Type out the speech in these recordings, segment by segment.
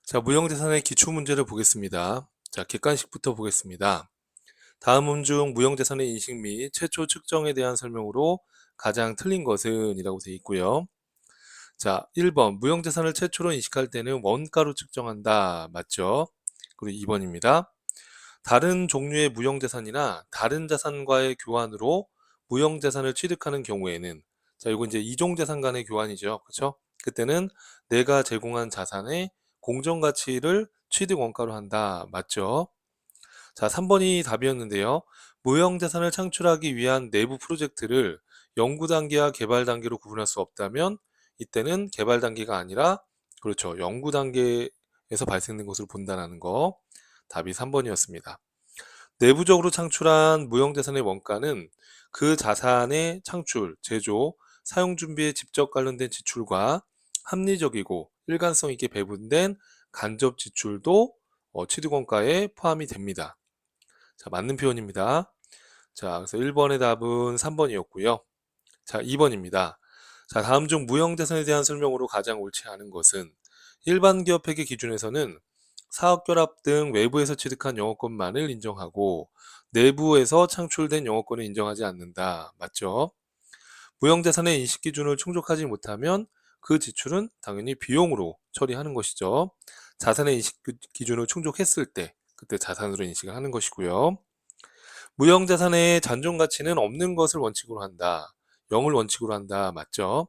자, 무형자산의 기초문제를 보겠습니다. 자, 객관식부터 보겠습니다. 다음은 중 무형자산의 인식 및 최초 측정에 대한 설명으로 가장 틀린 것은 이라고 되어 있고요. 자, 1번 무형자산을 최초로 인식할 때는 원가로 측정한다. 맞죠? 그리고 2번입니다. 다른 종류의 무형자산이나 다른 자산과의 교환으로 무형자산을 취득하는 경우에는, 자, 이거 이제 이종자산 간의 교환이죠. 그렇죠? 그때는 내가 제공한 자산의 공정가치를 취득 원가로 한다. 맞죠? 자, 3번이 답이었는데요. 무형자산을 창출하기 위한 내부 프로젝트를 연구 단계와 개발 단계로 구분할 수 없다면 이때는 개발 단계가 아니라, 그렇죠, 연구 단계에서 발생된 것으로 본다는 거. 답이 3번이었습니다. 내부적으로 창출한 무형자산의 원가는 그 자산의 창출, 제조, 사용 준비에 직접 관련된 지출과 합리적이고 일관성 있게 배분된 간접 지출도 취득원가에 포함이 됩니다. 자, 맞는 표현입니다. 자, 그래서 1번의 답은 3번이었고요. 자, 2번입니다. 자, 다음 중 무형자산에 대한 설명으로 가장 옳지 않은 것은, 일반 기업 회계 기준에서는 사업결합 등 외부에서 취득한 영업권만을 인정하고 내부에서 창출된 영업권을 인정하지 않는다. 맞죠? 무형자산의 인식 기준을 충족하지 못하면 그 지출은 당연히 비용으로 처리하는 것이죠. 자산의 인식 기준을 충족했을 때 그때 자산으로 인식을 하는 것이고요. 무형자산의 잔존 가치는 없는 것을 원칙으로 한다. 0을 원칙으로 한다. 맞죠?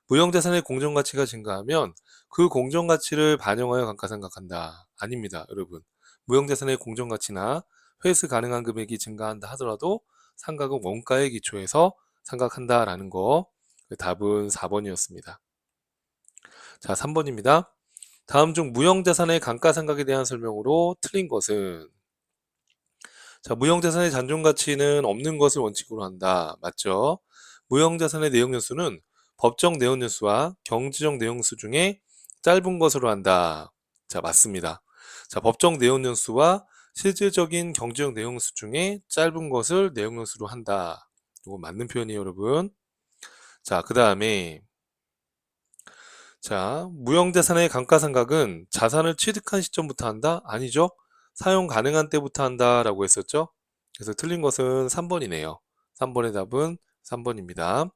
무형자산의 공정가치가 증가하면 그 공정가치를 반영하여 감가상각한다. 아닙니다, 여러분. 무형자산의 공정가치나 회수 가능한 금액이 증가한다 하더라도 상각은 원가에 기초해서 상각한다라는 거. 답은 4번이었습니다. 자, 3번입니다. 다음 중 무형자산의 감가상각에 대한 설명으로 틀린 것은, 자, 무형자산의 잔존가치는 없는 것을 원칙으로 한다. 맞죠? 무형자산의 내용연수는 법정 내용연수와 경지적 내용연수 중에 짧은 것으로 한다. 자, 맞습니다. 자, 법정 내용연수와 실질적인 경지적 내용연수 중에 짧은 것을 내용연수로 한다. 이거 맞는 표현이에요, 여러분. 자, 그 다음에, 자, 무형자산의 감가상각은 자산을 취득한 시점부터 한다? 아니죠? 사용 가능한 때부터 한다라고 했었죠? 그래서 틀린 것은 3번이네요. 3번의 답은 3번입니다.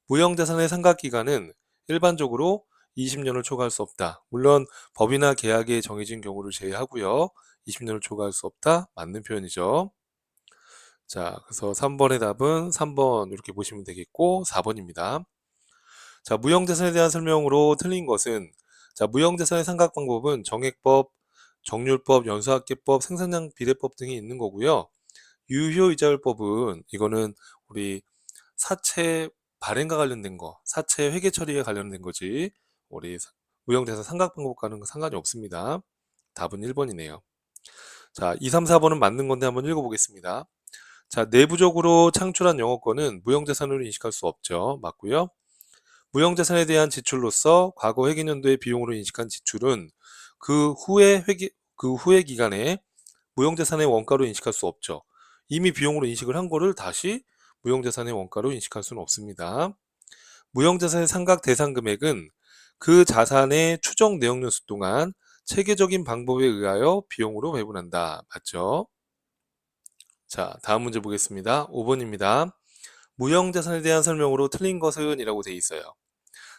무형자산의 상각기간은 일반적으로 20년을 초과할 수 없다. 물론 법이나 계약에 정해진 경우를 제외하고요. 20년을 초과할 수 없다. 맞는 표현이죠. 자, 그래서 3번의 답은 3번 이렇게 보시면 되겠고 4번입니다. 자, 무형자산에 대한 설명으로 틀린 것은, 자, 무형자산의 상각 방법은 정액법, 정률법, 연수학계법, 생산량 비례법 등이 있는 거고요. 유효이자율법은 이거는 우리 사채 발행과 관련된 거, 사채 회계 처리에 관련된 거지. 우리 무형자산 상각 방법과는 상관이 없습니다. 답은 1번이네요. 자, 2, 3, 4번은 맞는 건데 한번 읽어보겠습니다. 자, 내부적으로 창출한 영업권은 무형자산으로 인식할 수 없죠. 맞고요. 무형자산에 대한 지출로서 과거 회계년도의 비용으로 인식한 지출은 그 후의 기간에 무형자산의 원가로 인식할 수 없죠. 이미 비용으로 인식을 한 거를 다시 무형자산의 원가로 인식할 수는 없습니다. 무형자산의 상각 대상 금액은 그 자산의 추정 내역연수 동안 체계적인 방법에 의하여 비용으로 배분한다. 맞죠? 자, 다음 문제 보겠습니다. 5번입니다. 무형자산에 대한 설명으로 틀린 것은 이라고 되어 있어요.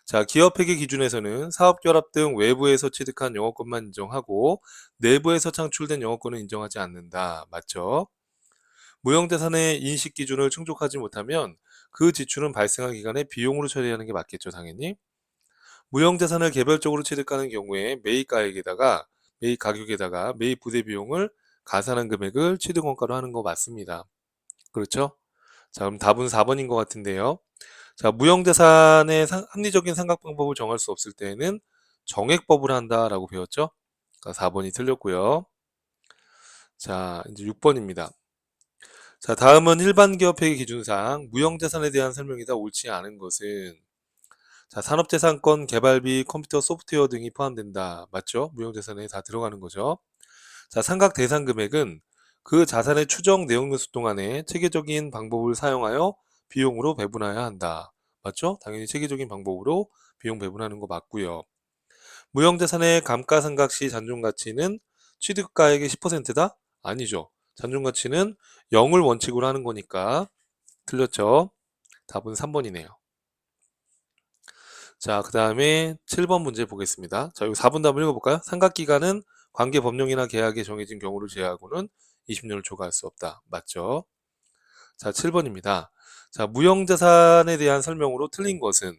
자, 기업회계 기준에서는 사업결합 등 외부에서 취득한 영업권만 인정하고 내부에서 창출된 영업권은 인정하지 않는다. 맞죠? 무형자산의 인식 기준을 충족하지 못하면 그 지출은 발생한 기간에 비용으로 처리하는 게 맞겠죠, 당연히. 무형자산을 개별적으로 취득하는 경우에 매입 가격에다가 매입 부대 비용을 가산한 금액을 취득원가로 하는 거 맞습니다. 그렇죠? 자, 그럼 답은 4번인 것 같은데요. 자, 무형자산의 합리적인 상각 방법을 정할 수 없을 때에는 정액법을 한다라고 배웠죠? 그러니까 4번이 틀렸고요. 자, 이제 6번입니다. 자, 다음은 일반 기업회계 기준상 무형자산에 대한 설명이다. 옳지 않은 것은, 자, 산업재산권 개발비, 컴퓨터 소프트웨어 등이 포함된다. 맞죠? 무형자산에 다 들어가는 거죠. 자, 상각 대상 금액은 그 자산의 추정 내역연수 동안에 체계적인 방법을 사용하여 비용으로 배분해야 한다. 맞죠? 당연히 체계적인 방법으로 비용 배분하는 거 맞고요. 무형자산의 감가상각시 잔존가치는 취득가액의 10%다? 아니죠. 잔존가치는 0을 원칙으로 하는 거니까 틀렸죠. 답은 3번이네요. 자, 그 다음에 7번 문제 보겠습니다. 자, 이 4번 답을 읽어볼까요? 상각기간은 관계 법령이나 계약에 정해진 경우를 제외하고는 20년을 초과할 수 없다. 맞죠? 자, 7번입니다. 자, 무형자산에 대한 설명으로 틀린 것은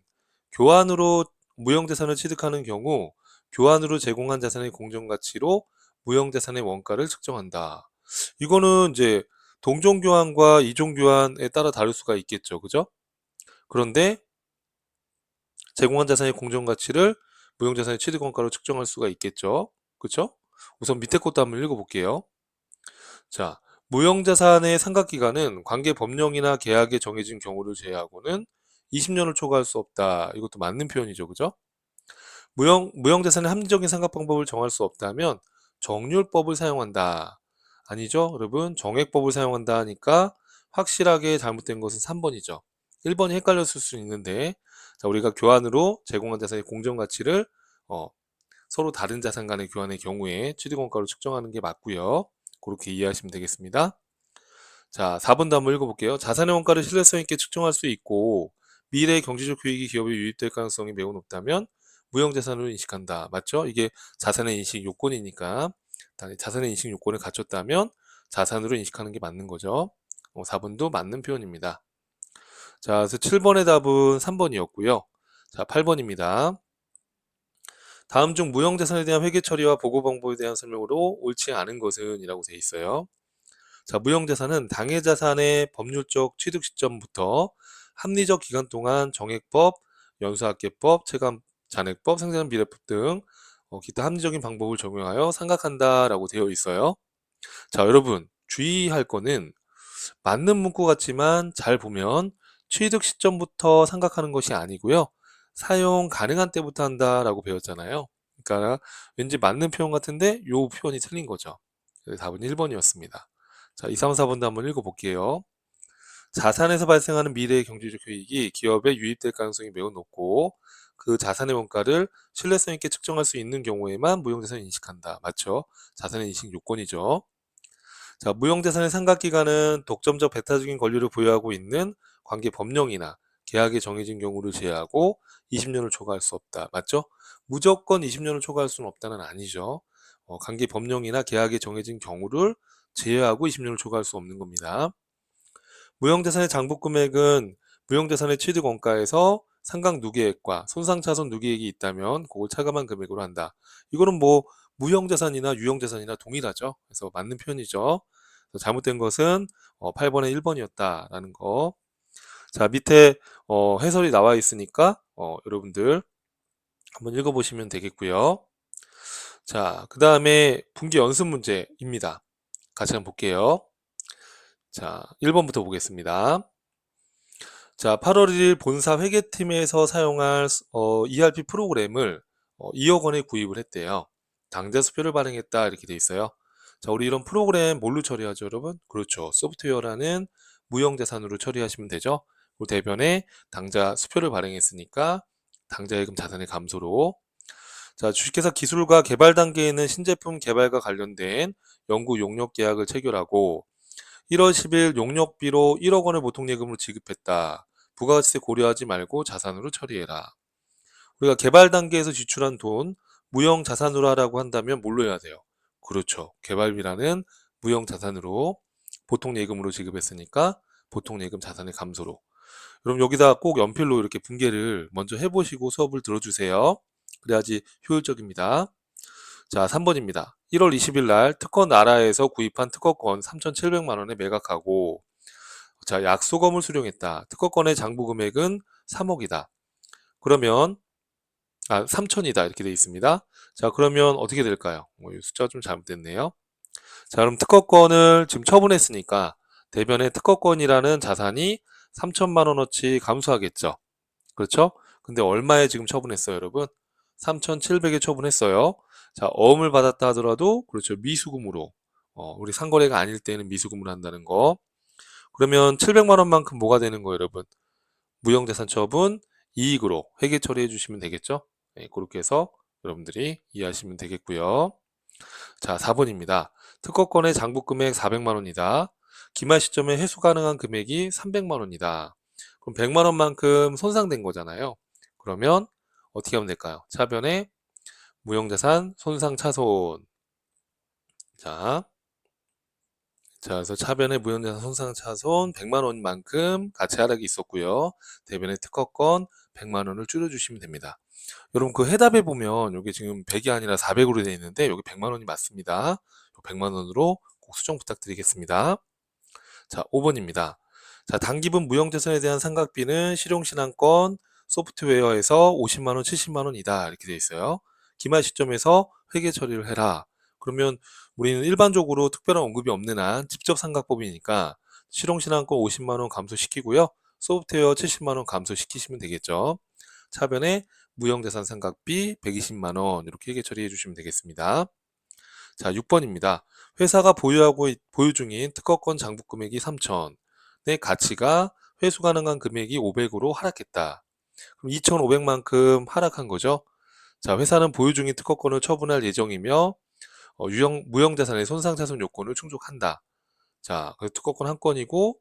교환으로 무형자산을 취득하는 경우 교환으로 제공한 자산의 공정가치로 무형자산의 원가를 측정한다. 이거는 이제 동종교환과 이종교환에 따라 다를 수가 있겠죠. 그죠? 그런데 제공한 자산의 공정가치를 무형자산의 취득원가로 측정할 수가 있겠죠. 그쵸? 우선 밑에 것도 한번 읽어볼게요. 자, 무형자산의 상각기간은 관계 법령이나 계약에 정해진 경우를 제외하고는 20년을 초과할 수 없다. 이것도 맞는 표현이죠. 그죠? 무형자산의 합리적인 상각 방법을 정할 수 없다면 정률법을 사용한다. 아니죠? 여러분, 정액법을 사용한다 하니까 확실하게 잘못된 것은 3번이죠. 1번이 헷갈렸을 수 있는데, 자, 우리가 교환으로 제공한 자산의 공정가치를 서로 다른 자산 간의 교환의 경우에 취득원가로 측정하는 게 맞고요. 그렇게 이해하시면 되겠습니다. 자, 4번도 한번 읽어볼게요. 자산의 원가를 신뢰성 있게 측정할 수 있고 미래의 경제적 효익이 기업에 유입될 가능성이 매우 높다면 무형자산으로 인식한다. 맞죠? 이게 자산의 인식 요건이니까 자산의 인식 요건을 갖췄다면 자산으로 인식하는 게 맞는 거죠. 4번도 맞는 표현입니다. 자, 그래서 7번의 답은 3번이었고요. 자, 8번입니다. 다음 중 무형자산에 대한 회계 처리와 보고 방법에 대한 설명으로 옳지 않은 것은 이라고 되어 있어요. 자, 무형자산은 당해자산의 법률적 취득 시점부터 합리적 기간 동안 정액법, 연수학계법, 체감 잔액법, 생산 비례법 등 기타 합리적인 방법을 적용하여 상각한다라고 되어 있어요. 자, 여러분 주의할 거는 맞는 문구 같지만 잘 보면 취득 시점부터 상각하는 것이 아니고요. 사용 가능한 때부터 한다라고 배웠잖아요. 그러니까 왠지 맞는 표현 같은데 요 표현이 틀린 거죠. 그래서 답은 1번이었습니다. 자, 2, 3, 4번도 한번 읽어볼게요. 자산에서 발생하는 미래의 경제적 효익이 기업에 유입될 가능성이 매우 높고 그 자산의 원가를 신뢰성 있게 측정할 수 있는 경우에만 무형자산을 인식한다. 맞죠? 자산의 인식 요건이죠. 자, 무형자산의 상각기간은 독점적 배타적인 권리를 부여하고 있는 관계 법령이나 계약에 정해진 경우를 제외하고 20년을 초과할 수 없다. 맞죠? 무조건 20년을 초과할 수는 없다는 아니죠. 관계 법령이나 계약에 정해진 경우를 제외하고 20년을 초과할 수 없는 겁니다. 무형자산의 장부 금액은 무형자산의 취득 원가에서 상각 누계액과 손상차손 누계액이 있다면 그걸 차감한 금액으로 한다. 이거는 뭐 무형자산이나 유형자산이나 동일하죠. 그래서 맞는 표현이죠. 그래서 잘못된 것은 8번의 1번이었다라는 거. 자, 밑에 해설이 나와 있으니까 여러분들 한번 읽어보시면 되겠고요. 자, 그 다음에 분기 연습 문제입니다. 같이 한번 볼게요. 자, 1번부터 보겠습니다. 자, 8월 1일 본사 회계팀에서 사용할 ERP 프로그램을 2억 원에 구입을 했대요. 당좌 수표를 발행했다 이렇게 돼 있어요. 자, 우리 이런 프로그램 뭘로 처리하죠, 여러분? 그렇죠. 소프트웨어라는 무형자산으로 처리하시면 되죠. 그 대변에 당좌 수표를 발행했으니까 당좌예금 자산의 감소로. 자, 주식회사 기술과 개발 단계에 있는 신제품 개발과 관련된 연구 용역 계약을 체결하고 1월 10일 용역비로 1억 원을 보통예금으로 지급했다. 부가가치세 고려하지 말고 자산으로 처리해라. 우리가 개발 단계에서 지출한 돈 무형 자산으로 하라고 한다면 뭘로 해야 돼요? 그렇죠. 개발비라는 무형 자산으로 보통예금으로 지급했으니까 보통예금 자산의 감소로. 그럼 여기다 꼭 연필로 이렇게 분개를 먼저 해보시고 수업을 들어주세요. 그래야지 효율적입니다. 자, 3번입니다. 1월 20일 날 특허 나라에서 구입한 특허권 3,700만 원에 매각하고 자, 약소금을 수령했다. 특허권의 장부 금액은 3억이다. 그러면 3천이다 이렇게 돼 있습니다. 자, 그러면 어떻게 될까요? 이 숫자가 좀 잘못됐네요. 자, 그럼 특허권을 지금 처분했으니까 대변에 특허권이라는 자산이 3천만 원어치 감소하겠죠. 그렇죠? 근데 얼마에 지금 처분했어요, 여러분? 3,700에 처분했어요. 자, 어음을 받았다 하더라도 그렇죠. 미수금으로. 우리 상거래가 아닐 때는 미수금으로 한다는 거. 그러면 700만 원만큼 뭐가 되는 거예요, 여러분? 무형자산 처분 이익으로 회계 처리해 주시면 되겠죠? 네, 그렇게 해서 여러분들이 이해하시면 되겠고요. 자, 4번입니다. 특허권의 장부 금액 400만 원이다. 기말 시점에 회수 가능한 금액이 300만 원이다. 그럼 100만 원만큼 손상된 거잖아요. 그러면 어떻게 하면 될까요? 차변에 무형자산 손상 차손. 자, 그래서 차변에 무형자산 손상 차손 100만 원만큼 가치 하락이 있었고요. 대변에 특허권 100만 원을 줄여주시면 됩니다. 여러분 그 해답에 보면 이게 지금 100이 아니라 400으로 되어 있는데 여기 100만 원이 맞습니다. 100만 원으로 꼭 수정 부탁드리겠습니다. 자, 5번입니다. 자, 단기분 무형자산에 대한 상각비는 실용신한권 소프트웨어에서 50만 원, 70만 원이다. 이렇게 되어 있어요. 기말 시점에서 회계 처리를 해라. 그러면 우리는 일반적으로 특별한 언급이 없는 한 직접 상각법이니까 실용신한권 50만 원 감소시키고요. 소프트웨어 70만 원 감소시키시면 되겠죠. 차변에 무형자산 상각비 120만 원 이렇게 회계 처리해 주시면 되겠습니다. 자, 6번입니다. 회사가 보유 중인 특허권 장부 금액이 3천의 가치가 회수 가능한 금액이 500으로 하락했다. 그럼 2,500만큼 하락한 거죠. 자, 회사는 보유 중인 특허권을 처분할 예정이며 무형자산의 손상차손 요건을 충족한다. 자, 그 특허권 한 건이고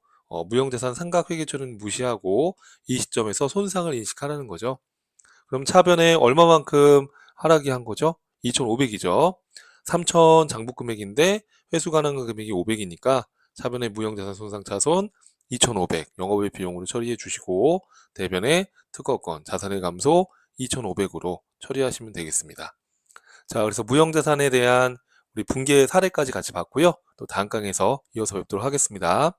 무형자산 상각회계처리는 무시하고 이 시점에서 손상을 인식하라는 거죠. 그럼 차변에 얼마만큼 하락이 한 거죠? 2,500이죠. 3,000 장부 금액인데 회수 가능한 금액이 500이니까 차변에 무형자산 손상차손 2,500 영업외 비용으로 처리해 주시고 대변에 특허권 자산의 감소 2,500으로 처리하시면 되겠습니다. 자, 그래서 무형자산에 대한 우리 분계 사례까지 같이 봤고요. 또 다음 강에서 이어서 뵙도록 하겠습니다.